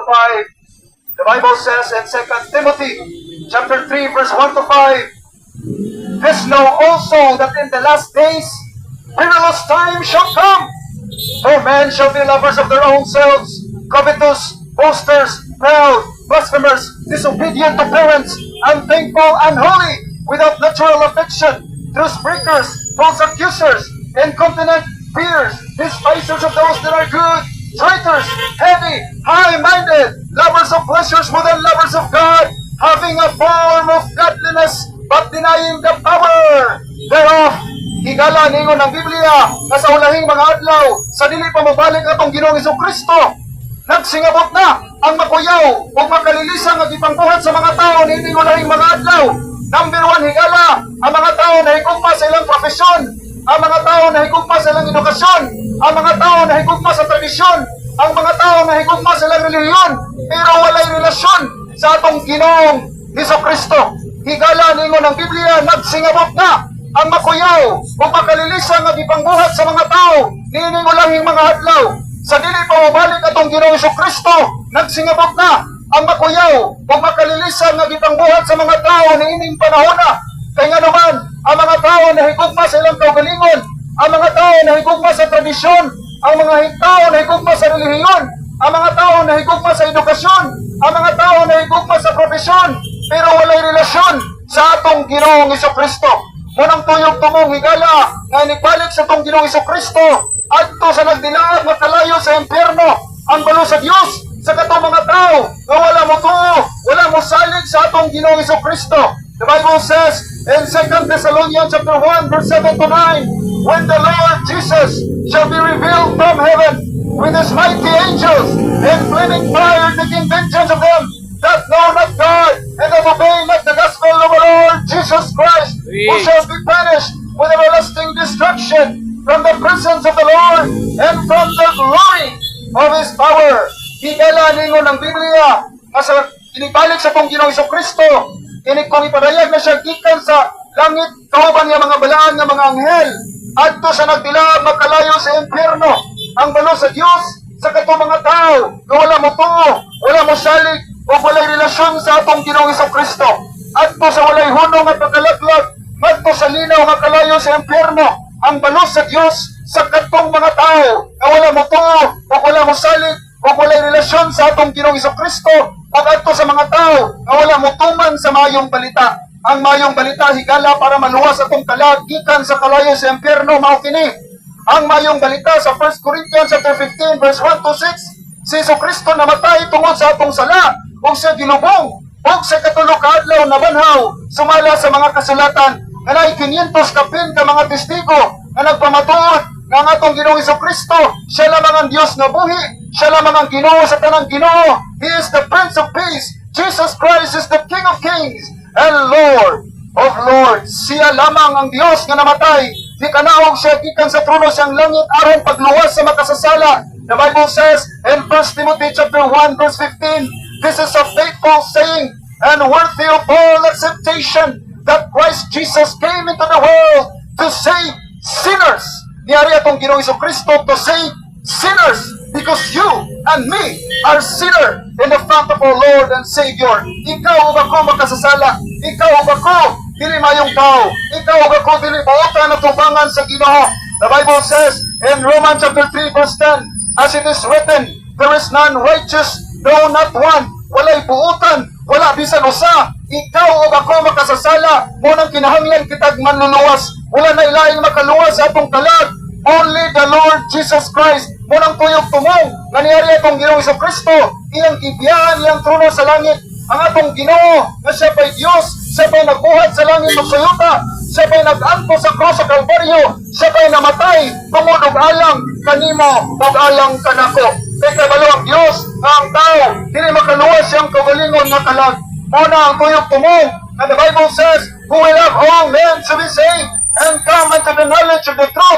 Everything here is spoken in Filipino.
to 5. The Bible says in 2 Timothy chapter 3, verse 1 to 5, this know also that in the last days perilous times shall come. For men shall be lovers of their own selves, covetous, boasters, proud, blasphemers, disobedient to parents, unthankful, unholy, without natural affection, truce breakers, false accusers, incontinent, fierce, despisers of those that are good, traitors, heavy, high-minded, lovers of pleasures more than lovers of God, having a form of godliness, but denying the power thereof. Higala ningon ng Biblia na sa ulahing mga adlaw, sa dili pa mabalik atong Ginoong Hesukristo, nagsingabot na ang makuyaw o makalilisan nga gipangbuhat sa mga tao niining ulahing mga adlaw. Number 1, higala, ang mga tao na higugma sa ilang profesyon, ang mga tao na higugma sa ilang edukasyon, ang mga tao na higugma sa tradisyon, ang mga tao na higugma sa ilang relihiyon, pero walay relasyon sa atong Ginoong Hesukristo. Higala ningon ng Biblia, nagsingabot na ang makuyaw o makalilisan nga gipangbuhat sa mga tao niining ulahing mga adlaw. Sa dili pa mabalik atong Ginoong Hesukristo, nagsingabot na ang makuyaw o makalilisan nga gipangbuhat sa mga tao niining panahon na. Kaya nga naman, ang mga tao na higugma sa ilang kaugalingon, ang mga tao na higugma sa tradisyon, ang mga tao na higugma sa relihiyon, ang mga tao na higugma sa edukasyon, ang mga tao na higugma sa profesyon, pero walay relasyon sa atong Ginoong Hesukristo. Munang tuyog tumong higala nga inibalik sa atong Ginoong Hesukristo adto sa nagdilaag nga kalayo sa impyerno, ang balo sa Dios sa katong mga tao nga wala mo tuo, wala mo salig sa atong Ginoong Hesukristo. The Bible says in 2 Thessalonians chapter 1 verse 7 to 9, when the Lord Jesus shall be revealed from heaven with his mighty angels in flaming fire, taking vengeance of them that know not God and that obey not the gospel of our Lord Jesus Christ, who shall be punished with everlasting destruction from the presence of the Lord and from the glory of his power. Higala ningon ng Biblia nga sa inibalik sa atong Ginoong Hesukristo, kini kung ipadayag na siya gikan sa langit kauban nga mga balaan nga mga anghel adto sa nagdilaag makalayo sa impyerno, ang balo sa Dios sa katong mga tao nga wala mo tuo, wala mo salig o walay relasyon sa atong Ginoong Hesukristo, adto sa walay hunong at pagkalaglag, adto sa linaw nga kalayo sa impyerno, ang balo sa Dios sa katong mga tao nga wala mo tuo o wala mo salig o walay relasyon sa atong Ginoong Hesukristo, at adto sa mga tao nga wala motuman sa mayong balita. Ang mayong balita higala para maluwas atong kalag gikan sa kalayo sa impyerno mao kini. Ang mayong balita sa 1 Corinthians chapter 15 verse 1 to 6, si Hesukristo namatay tungod sa atong sala ug siya gilubong ug sa katulo ka adlaw nabanhaw sumala sa mga kasulatan nga naay 500 kapin ka mga testigo nga nagpamatuod nga ang atong Ginoong Hesukristo siya lamang ang Dios nga buhi, siya lamang ang Ginoo sa tanang Ginoo. He is the Prince of Peace. Jesus Christ is the King of Kings and Lord of Lords. Siya lamang ang Dios nga namatay. Di kanaog siya gikan sa trono siyang langit aron pagluwas sa makasasala. The Bible says in 1 Timothy chapter 1 verse 15, this is a faithful saying and worthy of all acceptation that Christ Jesus came into the world to save sinners. Niyari atong Ginoong Hesukristo to save sinners because you and me are sinner in the front of our Lord and Savior. Ikaw ug ako makasasala. Ikaw ug ako dili mayong tao. Ikaw ug ako dili buotan na tubangan sa Ginoo. The Bible says in Romans chapter 3 verse 10, as it is written, there is none righteous, no not one. Walay buotan, wala bisan usa. Ikaw ug ako makasasala. Munang kinahanglan kitag manluluwas. Wala na ilaing makaluwas sa atong kalag. Only the Lord Jesus Christ. Munang tuyog tumong nga niyari atong Ginoong Hesukristo, iyang gibiyahan, iyang trono sa langit, ang atong Ginoo nga siya pa'y Diyos, siya pa'y nagbuhat sa langit ug sayuta, siya pa'y nag-anto sa krus sa Kalbaryo, siya pa'y namatay tungod og alang kanimo ug alang kanako. Kay kabalo ang Dios nga ang tao dili makaluwas siyang kaugalingon nga kalag. Muna ang tuyog tumong nga the Bible says, who will have all men to be saved and come unto the knowledge of the truth.